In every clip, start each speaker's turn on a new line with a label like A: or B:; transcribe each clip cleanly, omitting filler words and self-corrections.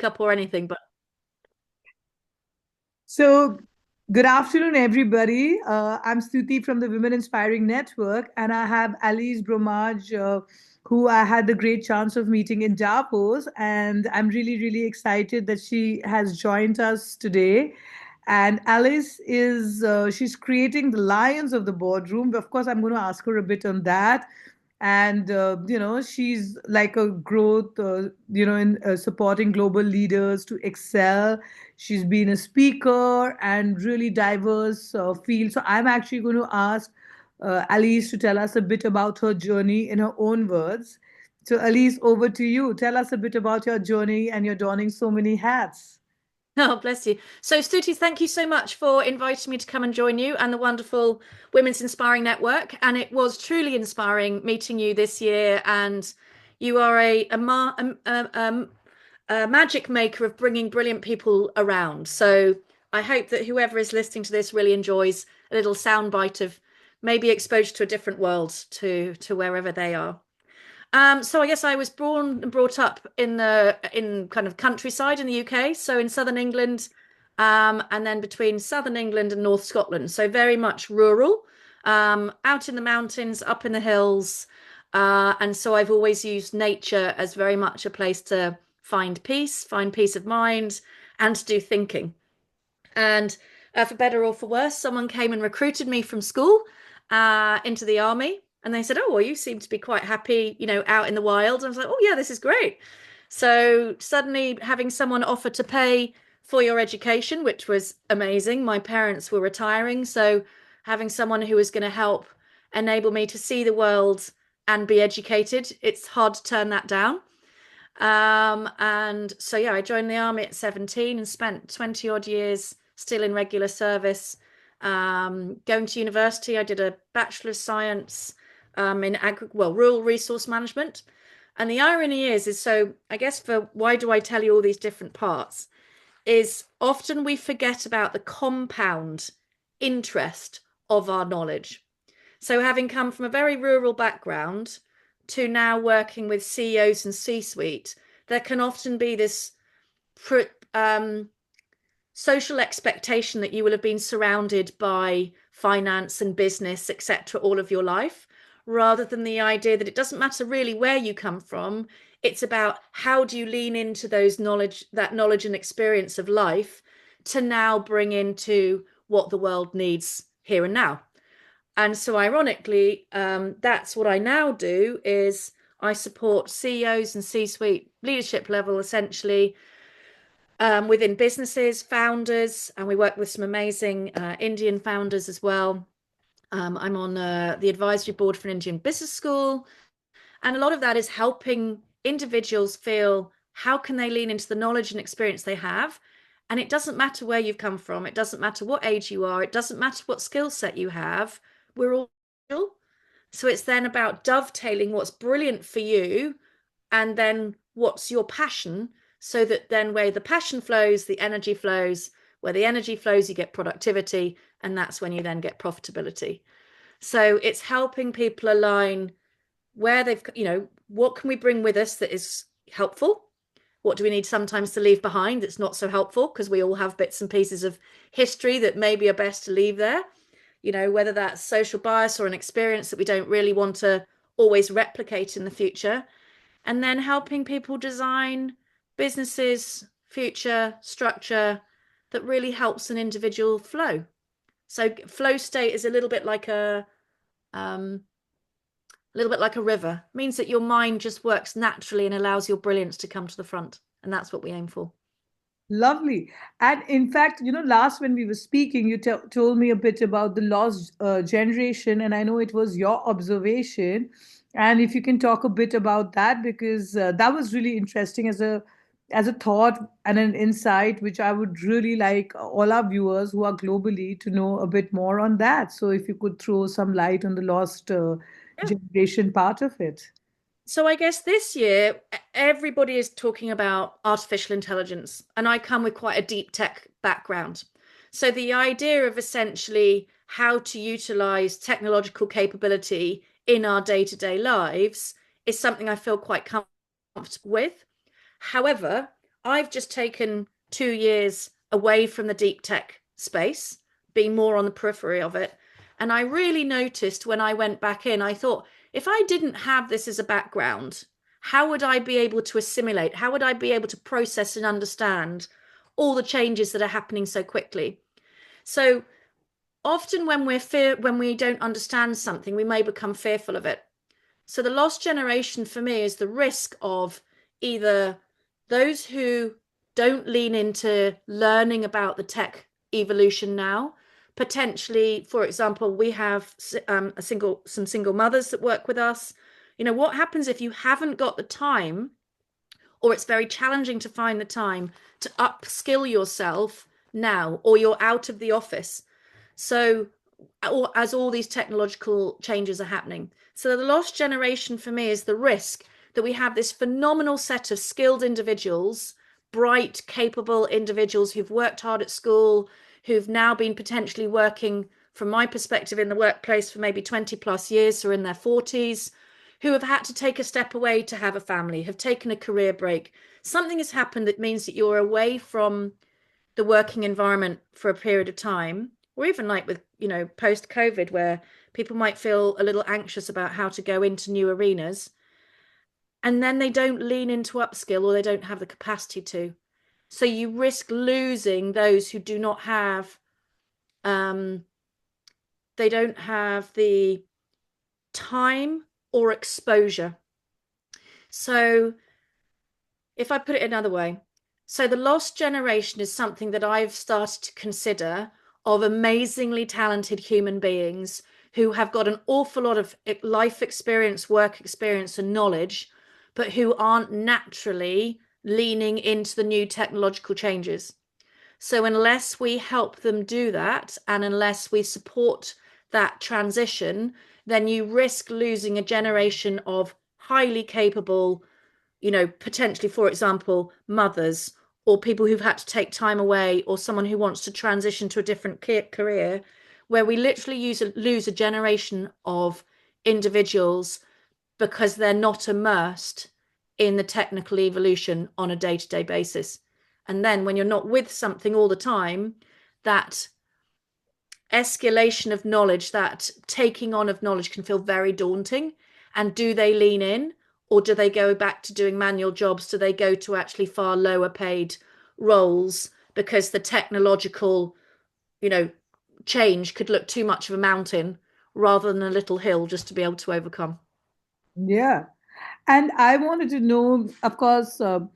A: makeup or anything, but
B: So, good afternoon, everybody. I'm Stuti from the Women Inspiring Network, and I have Alice Bromage, who I had the great chance of meeting in Davos. And I'm really, really excited that she has joined us today. And Alice she's creating the Lions of the Boardroom. Of course, I'm going to ask her a bit on that. And she's like a growth in supporting global leaders to excel. She's been a speaker and really diverse field. So I'm actually going to ask Alice to tell us a bit about her journey in her own words. So Alice, over to you. Tell us a bit about your journey, and you're donning so many hats.
A: oh, bless you. So, Stuti, thank you so much for inviting me to come and join you and the wonderful Women's Inspiring Network. And it was truly inspiring meeting you this year. And you are a magic maker of bringing brilliant people around. So, I hope that whoever is listening to this really enjoys a little soundbite of maybe exposure to a different world to wherever they are. So I guess I was born and brought up in kind of countryside in the UK, so in southern England, and then between southern England and North Scotland, so very much rural, out in the mountains, up in the hills, and so I've always used nature as very much a place to find peace of mind, and to do thinking. And for better or for worse, someone came and recruited me from school into the army. And they said, "Oh, well, you seem to be quite happy, out in the wild." And I was like, "Oh, yeah, this is great." So suddenly having someone offer to pay for your education, which was amazing. My parents were retiring. So having someone who was going to help enable me to see the world and be educated, it's hard to turn that down. And so, yeah, I joined the army at 17 and spent 20 odd years still in regular service. Going to university, I did a Bachelor of Science in rural resource management. And the irony is so I guess for why do I tell you all these different parts? Is often we forget about the compound interest of our knowledge. So, having come from a very rural background to now working with CEOs and C suite, there can often be this um, social expectation that you will have been surrounded by finance and business, etc., all of your life, rather than the idea that it doesn't matter really where you come from. It's about how do you lean into that knowledge and experience of life to now bring into what the world needs here and now. And so ironically, that's what I now do is I support CEOs and C-suite leadership level essentially within businesses, founders, and we work with some amazing Indian founders as well. I'm on the advisory board for an Indian business school, and a lot of that is helping individuals feel how can they lean into the knowledge and experience they have. And it doesn't matter where you've come from, it doesn't matter what age you are, it doesn't matter what skill set you have. We're all so it's then about dovetailing what's brilliant for you and then what's your passion, so that then where the passion flows, the energy flows. Where the energy flows, you get productivity, and that's when you then get profitability. So it's helping people align where they've, what can we bring with us that is helpful? What do we need sometimes to leave behind that's not so helpful? Because we all have bits and pieces of history that maybe are best to leave there, whether that's social bias or an experience that we don't really want to always replicate in the future. And then helping people design businesses, future structure that really helps an individual flow. So flow state is um, a little bit like a river. It means that your mind just works naturally and allows your brilliance to come to the front. And that's what we aim for.
B: Lovely. And in fact, last when we were speaking, you told me a bit about the lost generation, and I know it was your observation. And if you can talk a bit about that, because that was really interesting as a thought and an insight, which I would really like all our viewers who are globally to know a bit more on that. So if you could throw some light on the lost
A: Yeah.
B: generation part of it.
A: So I guess this year everybody is talking about artificial intelligence, and I come with quite a deep tech background. So the idea of essentially how to utilize technological capability in our day-to-day lives is something I feel quite comfortable with. However, I've just taken 2 years away from the deep tech space, being more on the periphery of it. And I really noticed when I went back in, I thought, if I didn't have this as a background, how would I be able to assimilate? How would I be able to process and understand all the changes that are happening so quickly? So often when we don't understand something, we may become fearful of it. So the lost generation for me is the risk of either those who don't lean into learning about the tech evolution now, potentially, for example, we have some single mothers that work with us. You know, what happens if you haven't got the time, or it's very challenging to find the time to upskill yourself now, or you're out of the office? So, or as all these technological changes are happening. So, the lost generation for me is the risk that we have this phenomenal set of skilled individuals, bright, capable individuals who've worked hard at school, who've now been potentially working, from my perspective, in the workplace for maybe 20 plus years, so in their 40s, who have had to take a step away to have a family, have taken a career break. Something has happened that means that you're away from the working environment for a period of time, or even like with, post COVID, where people might feel a little anxious about how to go into new arenas, and then they don't lean into upskill or they don't have the capacity to. So you risk losing those who do not have, um, they don't have the time or exposure. So if I put it another way, so the lost generation is something that I've started to consider, of amazingly talented human beings who have got an awful lot of life experience, work experience, and knowledge, but who aren't naturally leaning into the new technological changes. So unless we help them do that, and unless we support that transition, then you risk losing a generation of highly capable, potentially, for example, mothers, or people who've had to take time away, or someone who wants to transition to a different career, where we literally lose a generation of individuals because they're not immersed in the technical evolution on a day-to-day basis. And then when you're not with something all the time, that escalation of knowledge, that taking on of knowledge can feel very daunting. And do they lean in, or do they go back to doing manual jobs? Do they go to actually far lower paid roles because the technological, you know, change could look too much of a mountain rather than a little hill just to be able to overcome?
B: Yeah. And I wanted to know, of course, your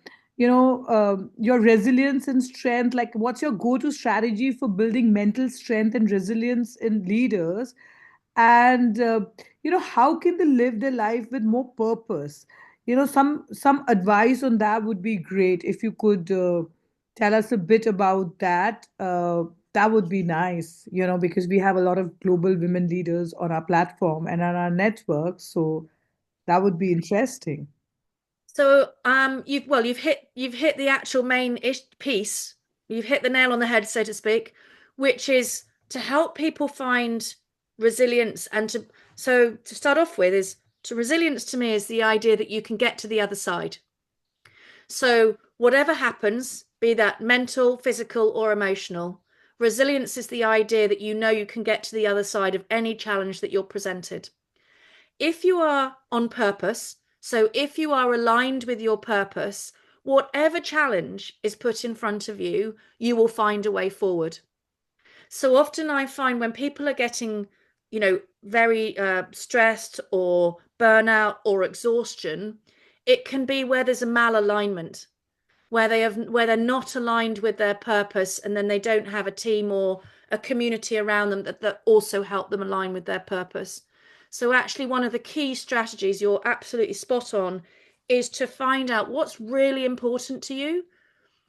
B: resilience and strength. Like, what's your go to strategy for building mental strength and resilience in leaders? And, how can they live their life with more purpose? Some advice on that would be great. If you could tell us a bit about that, that would be nice, because we have a lot of global women leaders on our platform and on our network. So, that would be interesting.
A: So you've hit the actual main piece. You've hit the nail on the head, so to speak, which is to help people find resilience. And to start off with, is to resilience to me is the idea that you can get to the other side. So whatever happens, be that mental, physical, or emotional, resilience is the idea that you know you can get to the other side of any challenge that you're presented. If you are on purpose, so if you are aligned with your purpose, whatever challenge is put in front of you, you will find a way forward. So often I find when people are getting, very stressed or burnout or exhaustion, it can be where there's a malalignment, where they're not aligned with their purpose, and then they don't have a team or a community around them that also help them align with their purpose. So actually one of the key strategies, you're absolutely spot on, is to find out what's really important to you,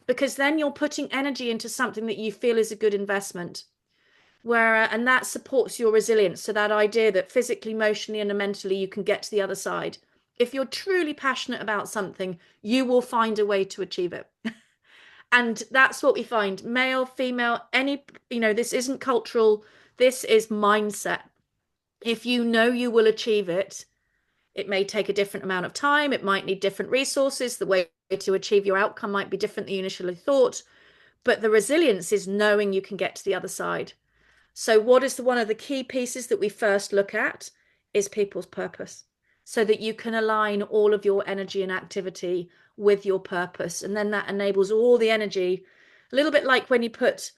A: because then you're putting energy into something that you feel is a good investment, where and that supports your resilience. So that idea that physically, emotionally, and mentally you can get to the other side. If you're truly passionate about something, you will find a way to achieve it. And that's what we find, male, female, any, this isn't cultural, this is mindset. If you know you will achieve it, It may take a different amount of time. It might need different resources. The way to achieve your outcome might be different than you initially thought. But the resilience is knowing you can get to the other side. So, what is one of the key pieces that we first look at is people's purpose, so that you can align all of your energy and activity with your purpose. And then that enables all the energy, a little bit like when you put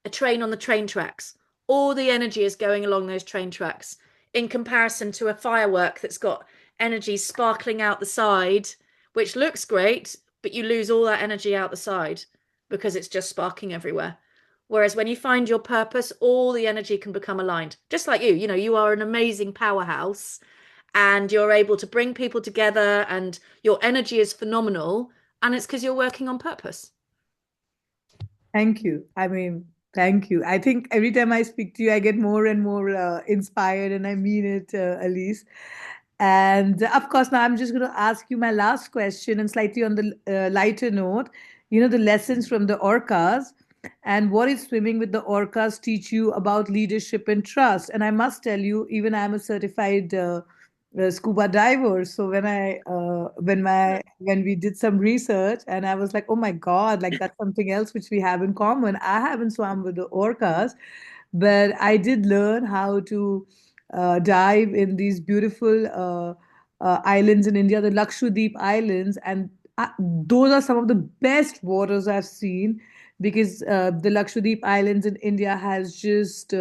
A: a train on the train tracks, all the energy is going along those train tracks in comparison to a firework that's got energy sparkling out the side, which looks great, but you lose all that energy out the side because it's just sparking everywhere. Whereas when you find your purpose, all the energy can become aligned. Just like you know, you are an amazing powerhouse and you're able to bring people together and your energy is phenomenal. And it's because you're working on purpose.
B: Thank you. I mean, thank you. I think every time I speak to you, I get more and more inspired, and I mean it, Elise. And of course, now I'm just going to ask you my last question, and slightly on the lighter note. The lessons from the orcas, and what is swimming with the orcas teach you about leadership and trust? And I must tell you, even I'm a certified scuba diver. So when we did some research, and I was like, oh my God, like that's something else which we have in common. I haven't swum with the orcas, but I did learn how to dive in these beautiful islands in India, the Lakshadweep Islands, and those are some of the best waters I've seen, because the Lakshadweep Islands in India has just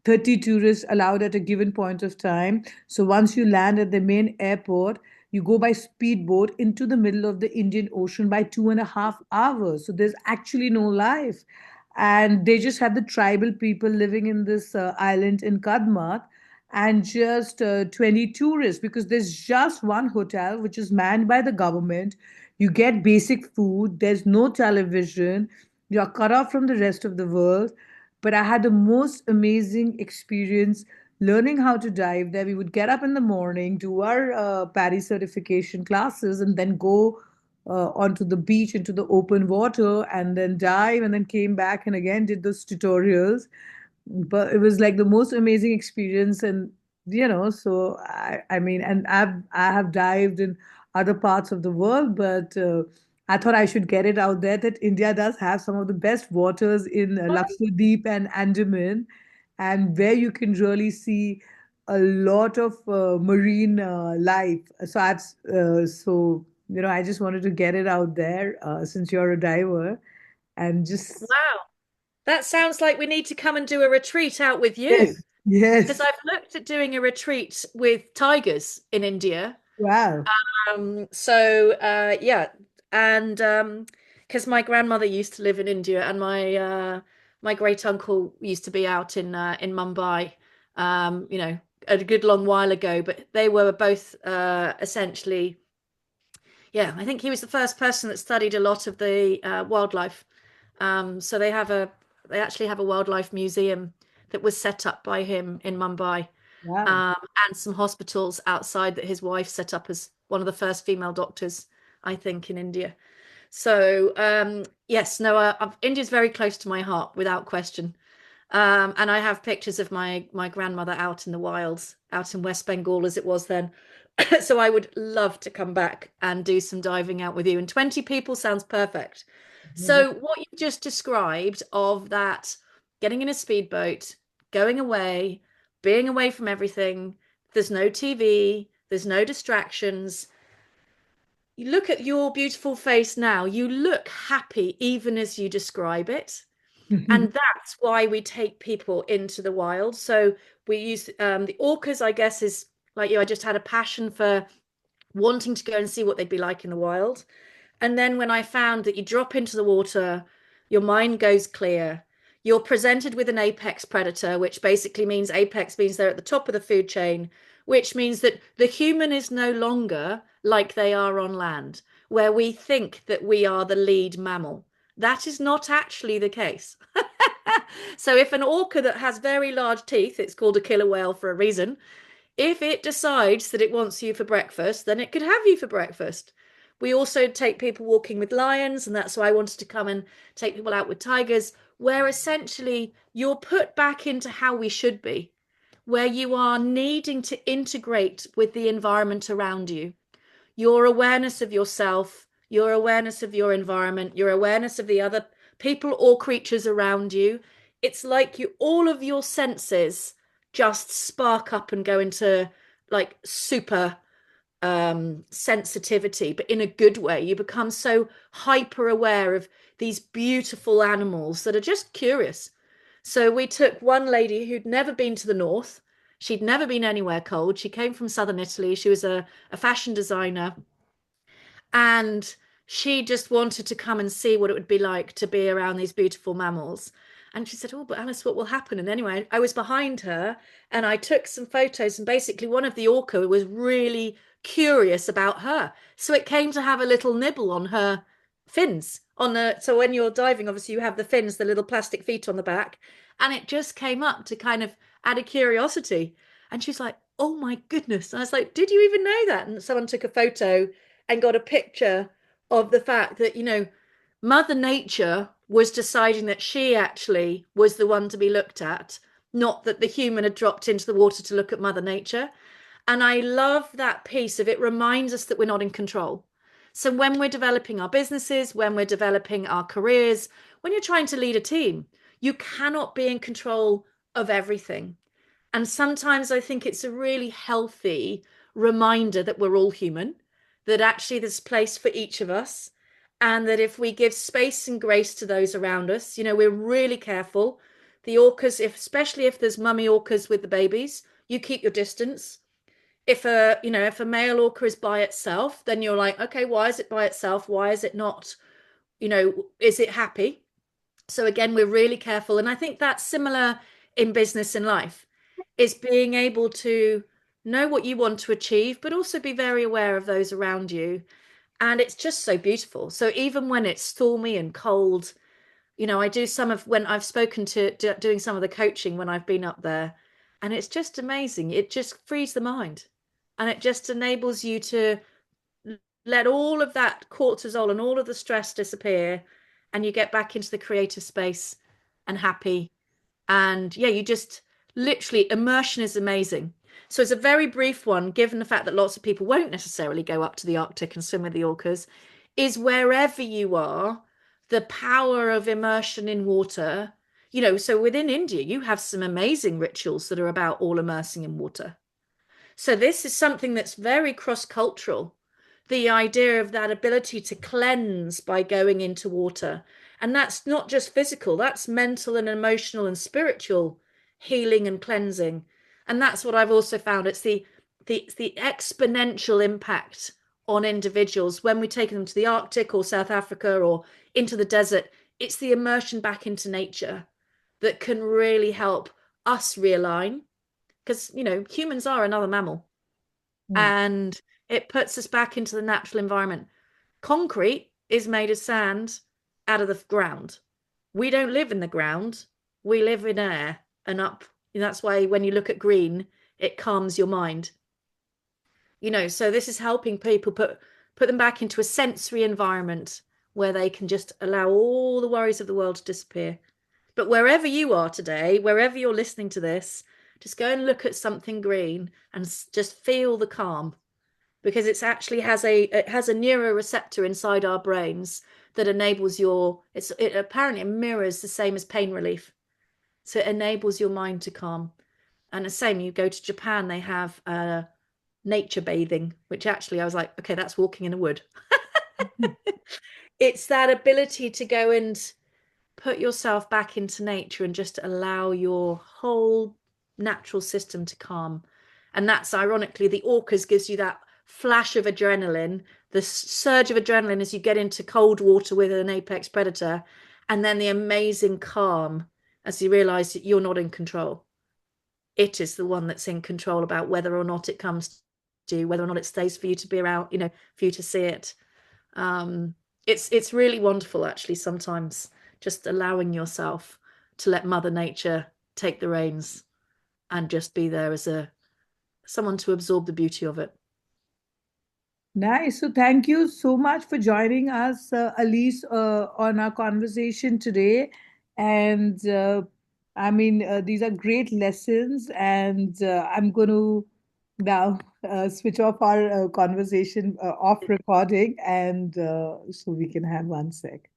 B: 30 tourists allowed at a given point of time. So once you land at the main airport, you go by speedboat into the middle of the Indian Ocean by 2.5 hours. So there's actually no life. And they just have the tribal people living in this island in Kadmat, and just 20 tourists, because there's just one hotel which is manned by the government. You get basic food, there's no television, you're cut off from the rest of the world. But I had the most amazing experience learning how to dive there. We would get up in the morning, do our PADI certification classes, and then go onto the beach into the open water and then dive, and then came back and again did those tutorials. But it was like the most amazing experience. And so I mean, and I have dived in other parts of the world, but I thought I should get it out there that India does have some of the best waters in Lakshadweep and Andaman, and where you can really see a lot of marine life. So I just wanted to get it out there, since you're a diver, and just
A: Wow. That sounds like we need to come and do a retreat out with you.
B: yes,
A: Because
B: yes,
A: I've looked at doing a retreat with tigers in India.
B: wow,
A: Yeah, and because my grandmother used to live in India, and my great uncle used to be out in Mumbai, a good long while ago. But they were both essentially, yeah, I think he was the first person that studied a lot of the wildlife. So they actually have a wildlife museum that was set up by him in Mumbai,
B: wow.
A: um, and some hospitals outside that his wife set up as one of the first female doctors, I think, in India. So yes, no, India's very close to my heart, without question. And I have pictures of my grandmother out in the wilds, out in West Bengal as it was then. So I would love to come back and do some diving out with you. And 20 people sounds perfect. So what you just described of that getting in a speedboat, going away, being away from everything, there's no TV, there's no distractions. You look at your beautiful face now, you look happy even as you describe it. And that's why we take people into the wild. So we use the orcas, I guess, is like you. I just had a passion for wanting to go and see what they'd be like in the wild. And then when I found that you drop into the water, your mind goes clear. You're presented with an apex predator, which basically means apex means they're at the top of the food chain, which means that the human is no longer like they are on land, where we think that we are the lead mammal. That is not actually the case. So if an orca that has very large teeth, it's called a killer whale for a reason, if it decides that it wants you for breakfast, then it could have you for breakfast. We also take people walking with lions, and that's why I wanted to come and take people out with tigers, where essentially you're put back into how we should be. where you are needing to integrate with the environment around you. Your awareness of yourself, your awareness of your environment, your awareness of the other people or creatures around you. It's like you, all of your senses just spark up and go into like super sensitivity, but in a good way. You become so hyper aware of these beautiful animals that are just curious. So we took one lady who'd never been to the north. She'd never been anywhere cold. She came from southern Italy. She was a fashion designer, and she just wanted to come and see what it would be like to be around these beautiful mammals. And she said, "Oh, but Alice, what will happen?" And anyway, I was behind her and I took some photos. And basically, one of the orca was really curious about her. So it came to have a little nibble on her fins. On the so when you're diving, obviously you have the fins, the little plastic feet on the back, and it just came up to kind of add a curiosity. And she's like, "Oh my goodness!" And I was like, "Did you even know that?" And someone took a photo and got a picture of the fact that, Mother Nature was deciding that she actually was the one to be looked at, not that the human had dropped into the water to look at Mother Nature. And I love that piece of it reminds us that we're not in control. So when we're developing our businesses, when we're developing our careers, when you're trying to lead a team, you cannot be in control of everything. And sometimes I think it's a really healthy reminder that we're all human, that actually there's place for each of us, and that if we give space and grace to those around us, we're really careful. The orcas, especially if there's mummy orcas with the babies, you keep your distance. If a male orca is by itself, then you're like, okay, why is it by itself? Why is it not, is it happy? So again, we're really careful. And I think that's similar in business and life, is being able to know what you want to achieve, but also be very aware of those around you. And it's just so beautiful. So even when it's stormy and cold, I do some of when I've spoken to doing some of the coaching when I've been up there, and it's just amazing. It just frees the mind and it just enables you to let all of that cortisol and all of the stress disappear, and you get back into the creative space and happy. And yeah, you just literally immersion is amazing. So it's a very brief one, given the fact that lots of people won't necessarily go up to the Arctic and swim with the orcas, is wherever you are, the power of immersion in water. So within India, you have some amazing rituals that are about all immersing in water. So this is something that's very cross-cultural. The idea of that ability to cleanse by going into water. And that's not just physical, that's mental and emotional and spiritual healing and cleansing. And that's what I've also found. It's the exponential impact on individuals when we take them to the Arctic or South Africa or into the desert. It's the immersion back into nature that can really help us realign, because humans are another mammal,
B: Hmm.
A: and it puts us back into the natural environment. Concrete is made of sand out of the ground. We don't live in the ground, we live in air and up. And that's why when you look at green, it calms your mind. So this is helping people put them back into a sensory environment where they can just allow all the worries of the world to disappear. But wherever you are today, wherever you're listening to this, just go and look at something green and just feel the calm, because it has a neuroreceptor inside our brains that enables it apparently mirrors the same as pain relief. So it enables your mind to calm. And the same, you go to Japan, they have nature bathing, which actually I was like, okay, that's walking in a wood. It's that ability to go and put yourself back into nature and just allow your whole natural system to calm. And that's ironically, the orcas gives you that flash of adrenaline, the surge of adrenaline as you get into cold water with an apex predator, and then the amazing calm as you realize that you're not in control. It is the one that's in control about whether or not it comes to you, whether or not it stays for you to be around, for you to see it. Um, it's really wonderful actually sometimes, just allowing yourself to let Mother Nature take the reins and just be there as a someone to absorb the beauty of it.
B: Nice. So thank you so much for joining us, Elise, on our conversation today. And I mean, these are great lessons, and I'm going to now switch off our conversation off recording, and so we can have one sec.